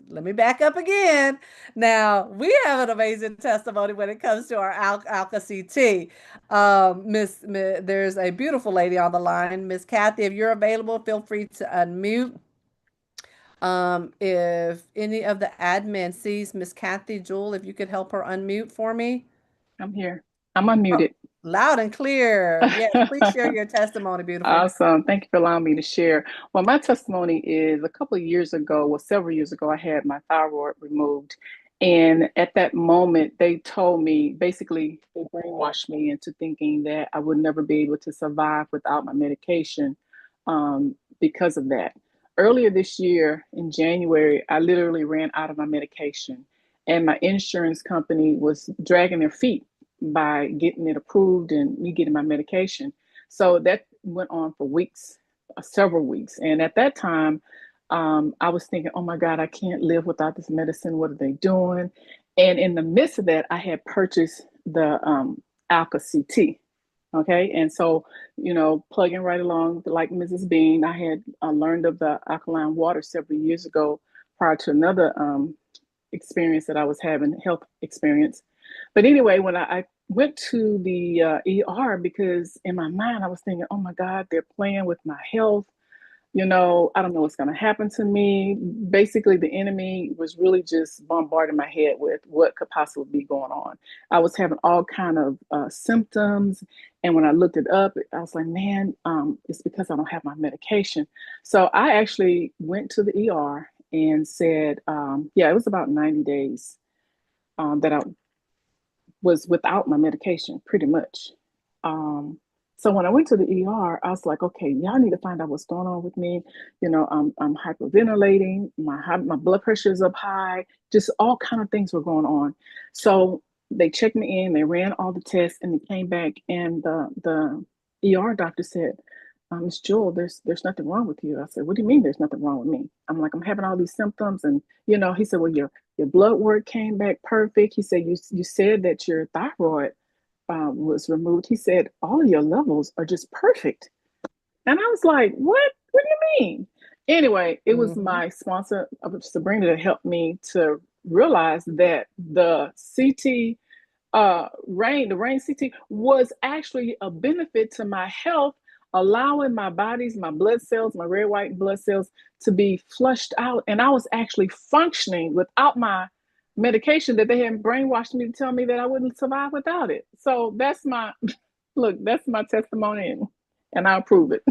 Let me back up again. Now, we have an amazing testimony when it comes to our Alka CT. There's a beautiful lady on the line. Miss Kathy, if you're available, feel free to unmute. If any of the admin sees Miss Kathy, Jewel, if you could help her unmute for me. I'm here. I'm unmuted. Loud and clear. Yes, please share your testimony, beautiful. Awesome. Thank you for allowing me to share. Well, my testimony is several years ago, I had my thyroid removed. And at that moment, they told me, basically, they brainwashed me into thinking that I would never be able to survive without my medication because of that. Earlier this year, in January, I literally ran out of my medication. And my insurance company was dragging their feet by getting it approved and me getting my medication. So that went on for weeks, several weeks. And at that time, I was thinking, oh my God, I can't live without this medicine. What are they doing? And in the midst of that, I had purchased the Alka CT. Okay. And so, plugging right along, like Mrs. Bean, I had learned of the alkaline water several years ago prior to another experience that I was having, health experience. But anyway, when I went to the ER, because in my mind I was thinking, oh my God, they're playing with my health. You know, I don't know what's going to happen to me. Basically, the enemy was really just bombarding my head with what could possibly be going on. I was having all kind of symptoms, and when I looked it up, I was like, man, it's because I don't have my medication. So I actually went to the ER and said, yeah, it was about 90 days that I was without my medication, pretty much. Um, so when I went to the ER, I was like, okay, y'all need to find out what's going on with me. You know, I'm hyperventilating, my blood pressure is up high, just all kind of things were going on. So they checked me in, they ran all the tests, and they came back, and the ER doctor said, Miss Jewel, there's nothing wrong with you. I said, what do you mean there's nothing wrong with me? I'm like, I'm having all these symptoms, and you know, he said, well, your blood work came back perfect. He said, you said that your thyroid was removed. He said, all of your levels are just perfect. And I was like, what? What do you mean? Anyway, it was my sponsor, Sabrina, that helped me to realize that the CT, the Rein CT was actually a benefit to my health, allowing my blood cells, my red, white blood cells to be flushed out. And I was actually functioning without my medication that they had brainwashed me to tell me that I wouldn't survive without it. So that's my, look, that's my testimony, and I approve it.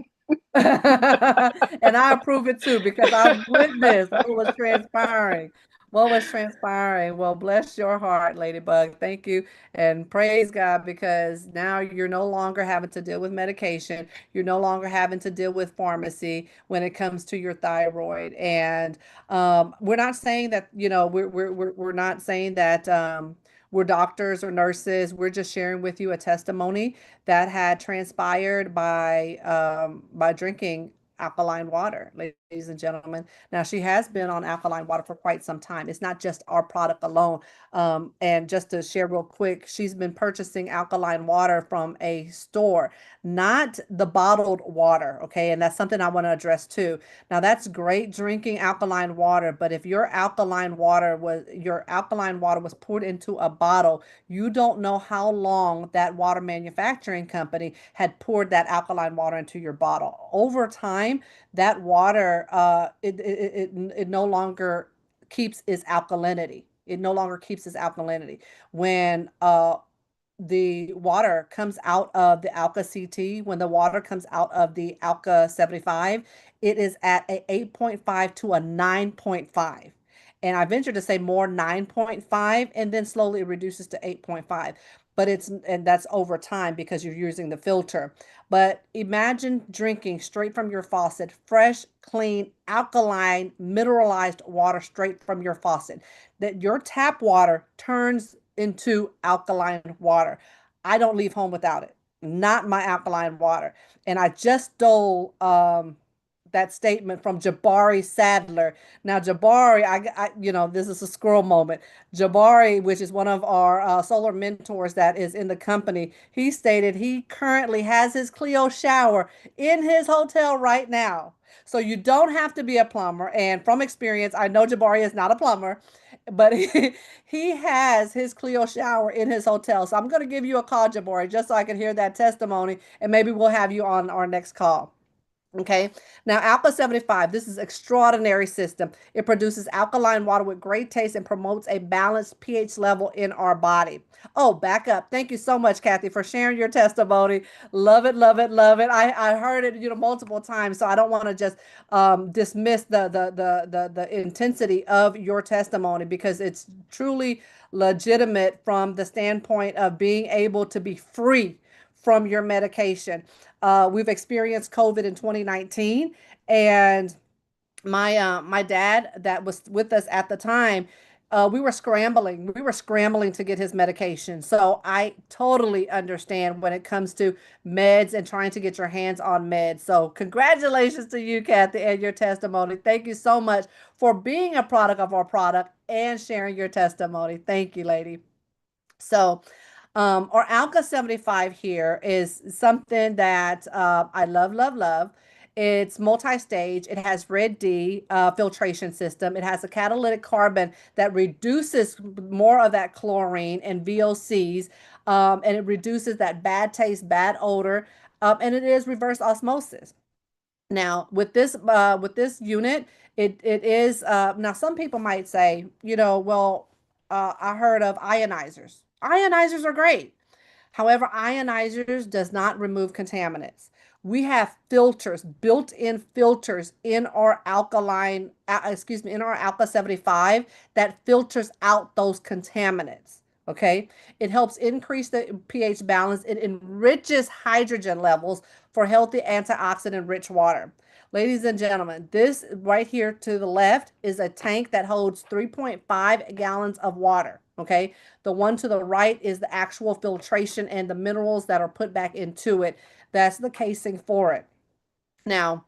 And I approve it too, because I've witnessed what was transpiring. What was transpiring? Well, bless your heart, Ladybug. Thank you. And praise God, because now you're no longer having to deal with medication. You're no longer having to deal with pharmacy when it comes to your thyroid. And we're not saying that, you know, we're not saying that we're doctors or nurses. We're just sharing with you a testimony that had transpired by drinking alkaline water, ladies and gentlemen. Now, she has been on alkaline water for quite some time. It's not just our product alone. And just to share real quick, she's been purchasing alkaline water from a store, not the bottled water. Okay. And that's something I want to address too. Now, that's great drinking alkaline water, but if your alkaline water was poured into a bottle, you don't know how long that water manufacturing company had poured that alkaline water into your bottle. Over time, that water it no longer keeps its alkalinity. It no longer keeps its alkalinity. When the water comes out of the Alka CT, when the water comes out of the Alka 75, it is at a 8.5 to a 9.5. And I venture to say more 9.5, and then slowly it reduces to 8.5. But and that's over time because you're using the filter. But imagine drinking straight from your faucet, fresh, clean, alkaline, mineralized water straight from your faucet. That your tap water turns into alkaline water. I don't leave home without it. Not my alkaline water. And I just stole that statement from Jabari Sadler. Now, Jabari, you know, this is a squirrel moment. Jabari, which is one of our solar mentors that is in the company, he stated he currently has his Clio shower in his hotel right now. So you don't have to be a plumber. And from experience, I know Jabari is not a plumber, but he has his Clio shower in his hotel. So I'm going to give you a call, Jabari, just so I can hear that testimony, and maybe we'll have you on our next call. Okay, now Alka 75, this is extraordinary system. It produces alkaline water with great taste and promotes a balanced pH level in our body. Oh, back up. Thank you so much, Kathy, for sharing your testimony. Love it, love it, love it. I heard it, you know, multiple times, so I don't want to just dismiss the intensity of your testimony, because it's truly legitimate from the standpoint of being able to be free from your medication. We've experienced COVID in 2019, and my dad that was with us at the time, we were scrambling. We were scrambling to get his medication. So I totally understand when it comes to meds and trying to get your hands on meds. So congratulations to you, Kathy, and your testimony. Thank you so much for being a product of our product and sharing your testimony. Thank you, lady. So our Alka 75 here is something that I love, love, love. It's multi-stage. It has red D filtration system. It has a catalytic carbon that reduces more of that chlorine and VOCs, and it reduces that bad taste, bad odor, and it is reverse osmosis. Now, with this unit, it is now some people might say, well, I heard of ionizers. Ionizers are great. However, ionizers does not remove contaminants. We have filters, built-in filters in our in our Alka 75 that filters out those contaminants. Okay. It helps increase the pH balance. It enriches hydrogen levels for healthy antioxidant rich water. Ladies and gentlemen, this right here to the left is a tank that holds 3.5 gallons of water. Okay. The one to the right is the actual filtration and the minerals that are put back into it. That's the casing for it. Now,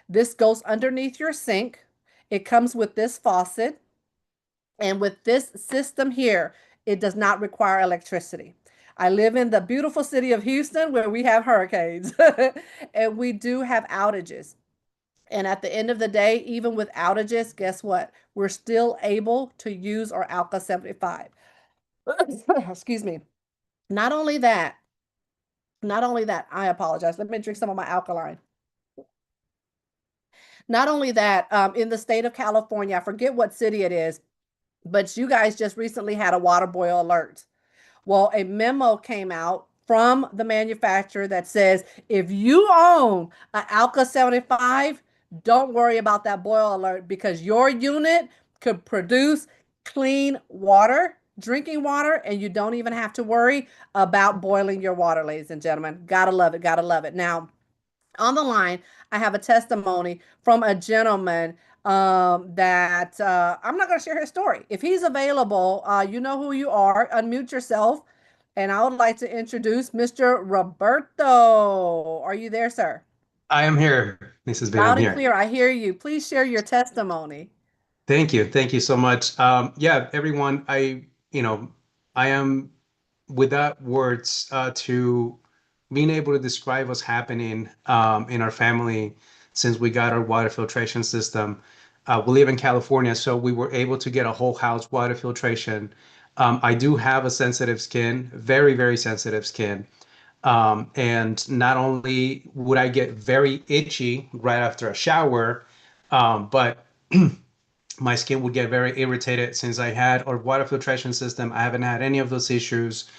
this goes underneath your sink. It comes with this faucet. And with this system here, it does not require electricity. I live in the beautiful city of Houston where we have hurricanes and we do have outages. And at the end of the day, even with outages, guess what? We're still able to use our Alka 75. Excuse me. Not only that, I apologize. Let me drink some of my alkaline. Not only that, in the state of California, I forget what city it is, but you guys just recently had a water boil alert. Well, a memo came out from the manufacturer that says if you own an Alka 75, don't worry about that boil alert because your unit could produce clean water, drinking water, and you don't even have to worry about boiling your water, ladies and gentlemen. Gotta love it. Gotta love it. Now, on the line, I have a testimony from a gentleman that I'm not going to share his story. If he's available, you know who you are. Unmute yourself. And I would like to introduce Mr. Roberto. Are you there, sir? I am here, Mrs. Bean. I'm Loud and here. clear. I hear you. Please share your testimony. Thank you. Thank you so much. Yeah, everyone, I am without words to being able to describe what's happening in our family since we got our water filtration system. We live in California, so we were able to get a whole house water filtration. I do have a sensitive skin, very, very sensitive skin. And not only would I get very itchy right after a shower, but my skin would get very irritated since I had our water filtration system. I haven't had any of those issues.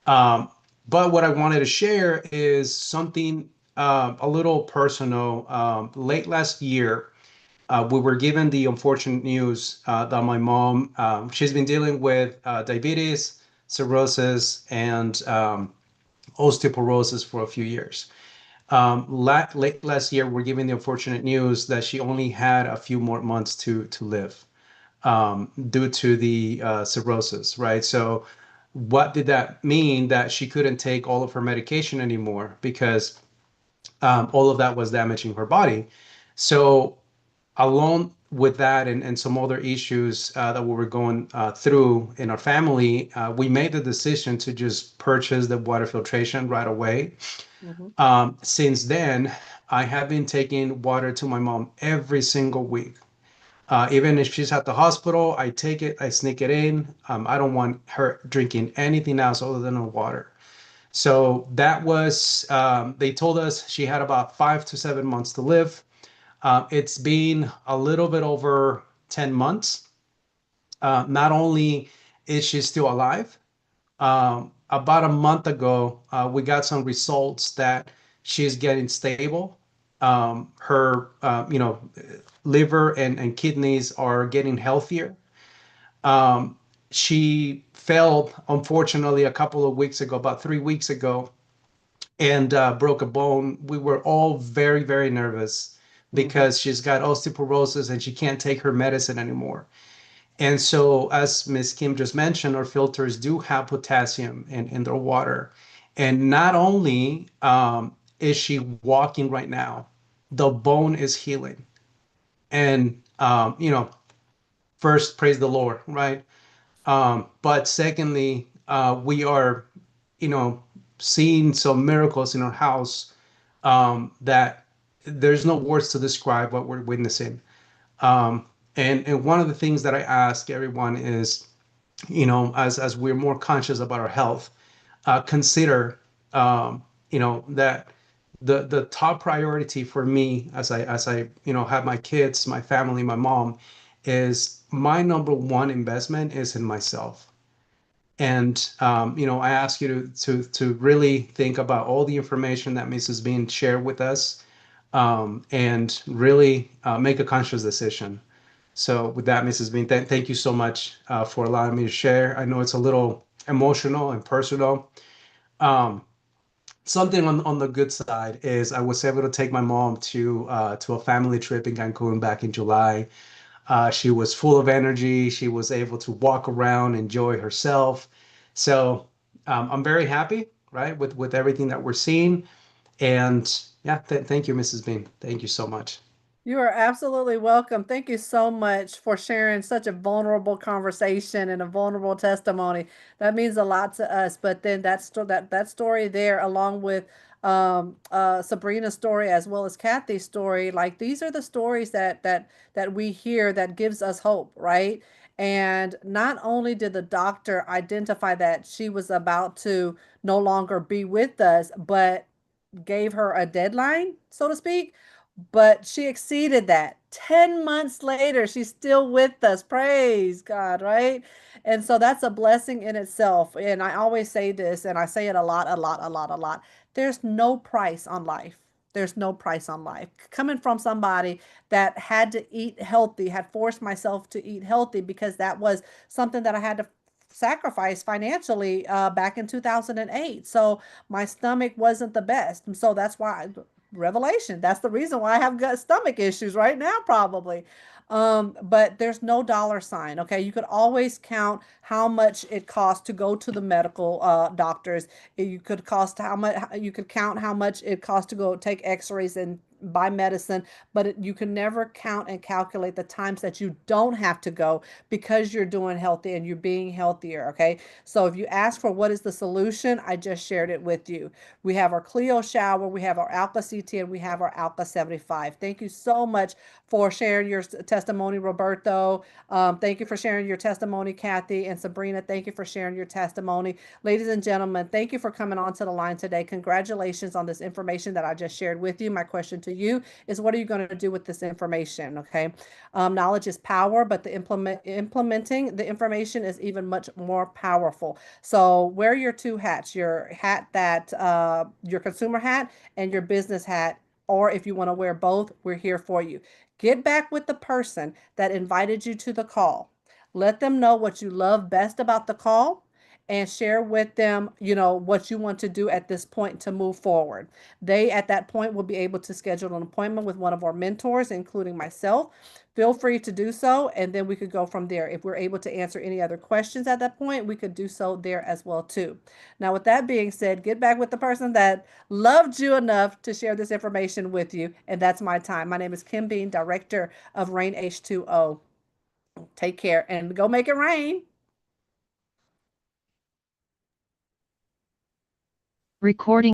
But what I wanted to share is something a little personal. Late last year, we were given the unfortunate news that my mom, she's been dealing with diabetes, cirrhosis, and osteoporosis for a few years. Late last year, we're given the unfortunate news that she only had a few more months to live due to the cirrhosis, right? So what did that mean? That she couldn't take all of her medication anymore because all of that was damaging her body. So along with that and some other issues that we were going through in our family, we made the decision to just purchase the water filtration right away. Since then, I have been taking water to my mom every single week. Even if she's at the hospital, I take it, I sneak it in. I don't want her drinking anything else other than her water. So that was, they told us she had about 5 to 7 months to live. It's been a little bit over 10 months. Not only is she still alive, about a month ago, we got some results that she's getting stable. Her, liver and kidneys are getting healthier. She fell, unfortunately, a couple of weeks ago, about 3 weeks ago, and broke a bone. We were all very, very nervous because she's got osteoporosis and she can't take her medicine anymore. And so, as Ms. Kim just mentioned, our filters do have potassium in their water. And not only is she walking right now, the bone is healing. And, first, praise the Lord, right? But secondly, we are, seeing some miracles in our house that there's no words to describe what we're witnessing. And one of the things that I ask everyone is, as we're more conscious about our health, consider, that the top priority for me as I have my kids, my family, my mom, is my number one investment is in myself. And I ask you to really think about all the information that Mrs. Bean shared with us, and really make a conscious decision. So with that, Mrs. Bean, thank you so much for allowing me to share. I know it's a little emotional and personal. Something on the good side is I was able to take my mom to a family trip in Cancun back in July. She was full of energy. She was able to walk around, enjoy herself. So I'm very happy, right, with everything that we're seeing. And yeah, thank you, Mrs. Bean. Thank you so much. You are absolutely welcome. Thank you so much for sharing such a vulnerable conversation and a vulnerable testimony. That means a lot to us. But then that story there, along with Sabrina's story as well as Kathy's story, like these are the stories that we hear that gives us hope, right? And not only did the doctor identify that she was about to no longer be with us, but gave her a deadline, so to speak, but she exceeded that. 10 months later, she's still with us. Praise God, right? And so that's a blessing in itself. And I always say this, and I say it a lot, a lot, a lot, a lot. There's no price on life. There's no price on life. Coming from somebody that had to eat healthy, had forced myself to eat healthy because that was something that I had to sacrifice financially back in 2008. So my stomach wasn't the best. And so that's why revelation. That's the reason why I have gut stomach issues right now, probably. But there's no dollar sign. Okay, you could always count how much it costs to go to the medical doctors. You could cost how much. You could count how much it costs to go take X-rays and buy medicine, but you can never count and calculate the times that you don't have to go because you're doing healthy and you're being healthier. Okay, so if you ask for what is the solution, I just shared it with you. We have our Clio shower, we have our Alka CT, and we have our Alka 75. Thank you so much for sharing your testimony, Roberto. Thank you for sharing your testimony, Kathy and Sabrina. Thank you for sharing your testimony. Ladies and gentlemen, thank you for coming on to the line today. Congratulations on this information that I just shared with you. My question to you is, what are you going to do with this information? Okay. Knowledge is power, but implementing the information is even much more powerful. So wear your two hats, your hat that your consumer hat and your business hat. Or if you want to wear both, we're here for you. Get back with the person that invited you to the call. Let them know what you love best about the call and share with them, what you want to do at this point to move forward. They, at that point, will be able to schedule an appointment with one of our mentors, including myself. Feel free to do so, and then we could go from there. If we're able to answer any other questions at that point, we could do so there as well too. Now, with that being said, get back with the person that loved you enough to share this information with you, and that's my time. My name is Kim Bean, Director of Rein H2O. Take care and go make it rain. Recording